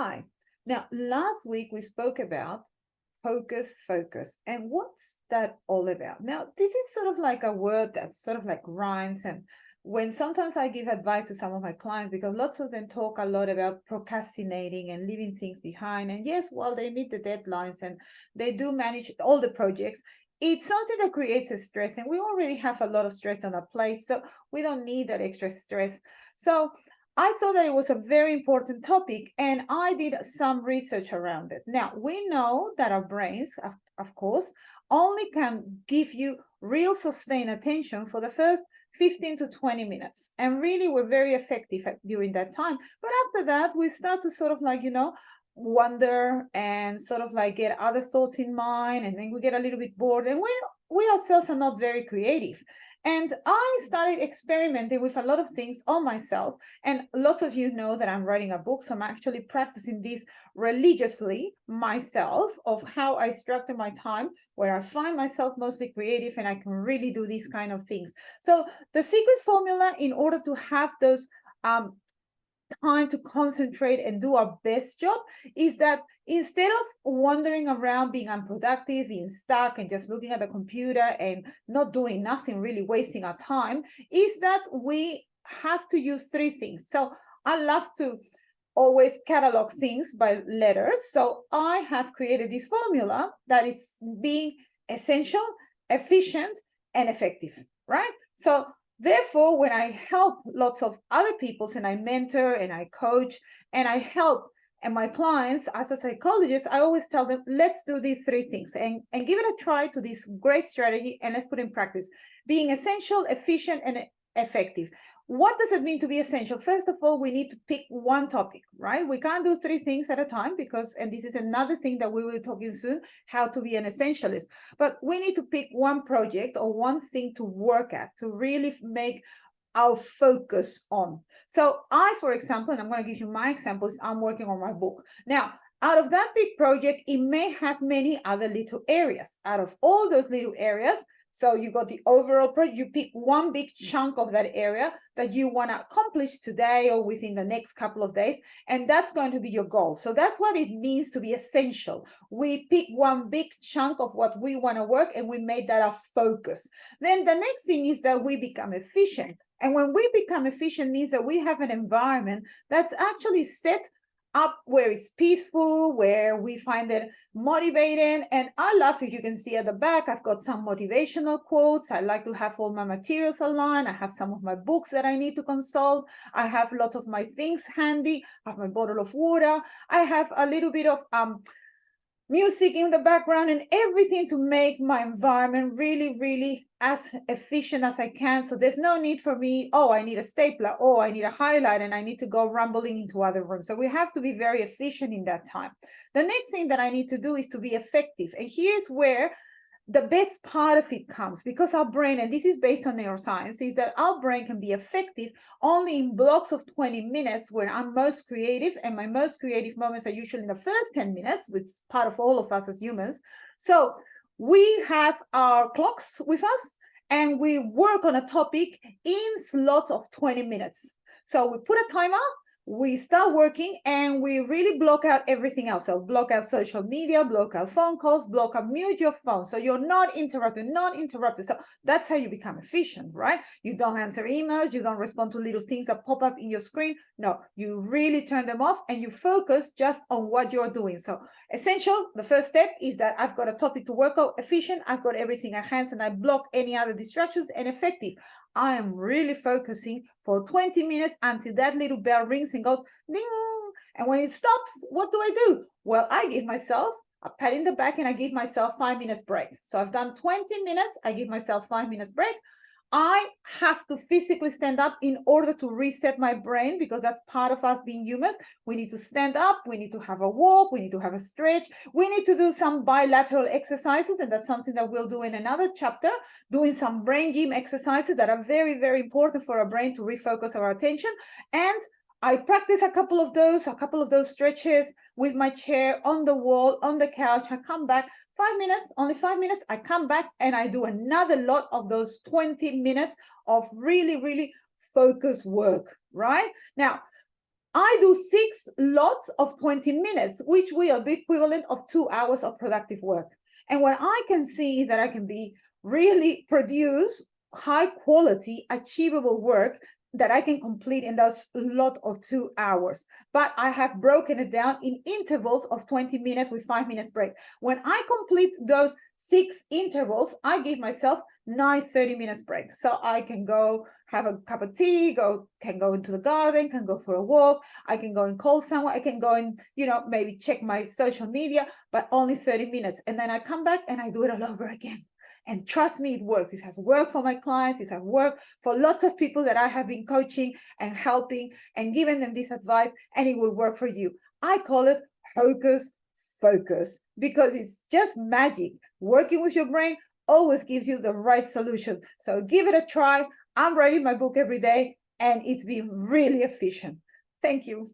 Hi. Now, last week we spoke about hocus focus. And what's that all about? Now, this is sort of like a word that sort of like rhymes. And when sometimes I give advice to some of my clients, because lots of them talk a lot about procrastinating and leaving things behind. And yes, while they meet the deadlines and they do manage all the projects, it's something that creates a stress. And we already have a lot of stress on our plate. So we don't need that extra stress. So I thought that it was a very important topic, and I did some research around it. Now, we know that our brains, of course, only can give you real sustained attention for the first 15 to 20 minutes. And really, we're very effective during that time. But after that, we start to sort of like, wonder and sort of like get other thoughts in mind. And then we get a little bit bored, and we ourselves are not very creative. And I started experimenting with a lot of things on myself. And lots of you know that I'm writing a book. So I'm actually practicing this religiously myself of how I structure my time, where I find myself mostly creative and I can really do these kind of things. So the secret formula in order to have those time to concentrate and do our best job is that instead of wandering around being unproductive, being stuck and just looking at the computer and not doing nothing, really wasting our time, is that we have to use three things. So I love to always catalog things by letters. So I have created this formula that is being essential, efficient, and effective, right? So therefore, when I help lots of other people and I mentor and I coach and I help and my clients as a psychologist, I always tell them, let's do these three things and give it a try to this great strategy and let's put in practice. Being essential, efficient, and effective. What does it mean to be essential? First of all, we need to pick one topic, right? We can't do three things at a time because, and this is another thing that we will be talking soon, how to be an essentialist. But we need to pick one project or one thing to work at to really make our focus on. So I, for example, and I'm going to give you my examples, I'm working on my book. Now, out of that big project, it may have many other little areas. Out of all those little areas, so you got the overall project, you pick one big chunk of that area that you want to accomplish today or within the next couple of days, and that's going to be your goal. So that's what it means to be essential. We pick one big chunk of what we want to work and we made that our focus. Then the next thing is that we become efficient. And when we become efficient means that we have an environment that's actually set up where it's peaceful, where we find it motivating. And I love, if you can see at the back, I've got some motivational quotes. I like to have all my materials aligned. I have some of my books that I need to consult. I have lots of my things handy. I have my bottle of water. I have a little bit of music in the background and everything to make my environment really, really as efficient as I can. So there's no need for me, oh, I need a stapler, oh, I need a highlight, and I need to go rambling into other rooms. So we have to be very efficient in that time. The next thing that I need to do is to be effective. And here's where the best part of it comes, because our brain, and this is based on neuroscience, is that our brain can be effective only in blocks of 20 minutes when I'm most creative, and my most creative moments are usually in the first 10 minutes, which is part of all of us as humans. So we have our clocks with us and we work on a topic in slots of 20 minutes. So we put a timer, we start working, and we really block out everything else. So block out social media, block out phone calls, block out, mute your phone. So you're not interrupted. So that's how you become efficient, right? You don't answer emails, you don't respond to little things that pop up in your screen. No, you really turn them off and you focus just on what you're doing. So essential, the first step is that I've got a topic to work on. Efficient, I've got everything at hand and I block any other distractions. And effective, I am really focusing for 20 minutes until that little bell rings and goes ding. And when it stops, what do? Well, I give myself a pat in the back and I give myself 5 minutes break. So I've done 20 minutes. I give myself 5 minutes break. I have to physically stand up in order to reset my brain, because that's part of us being humans. We need to stand up, we need to have a walk, we need to have a stretch, we need to do some bilateral exercises, and that's something that we'll do in another chapter, doing some brain gym exercises that are very, very important for our brain to refocus our attention. And I practice a couple of those stretches with my chair on the wall, on the couch. I come back 5 minutes, only 5 minutes. I come back and I do another lot of those 20 minutes of really, really focused work, right? Now, I do 6 lots of 20 minutes, which will be equivalent of 2 hours of productive work. And what I can see is that I can be really produce high quality, achievable work that I can complete in those lot of 2 hours. But I have broken it down in intervals of 20 minutes with 5 minutes break. When I complete those 6 intervals, I give myself 9 30-minute breaks. So I can go have a cup of tea, can go into the garden, can go for a walk. I can go and call someone. I can go and, maybe check my social media, but only 30 minutes. And then I come back and I do it all over again. And trust me, it works. It has worked for my clients. It has worked for lots of people that I have been coaching and helping and giving them this advice, and it will work for you. I call it hocus focus because it's just magic. Working with your brain always gives you the right solution. So give it a try. I'm writing my book every day, and it's been really efficient. Thank you.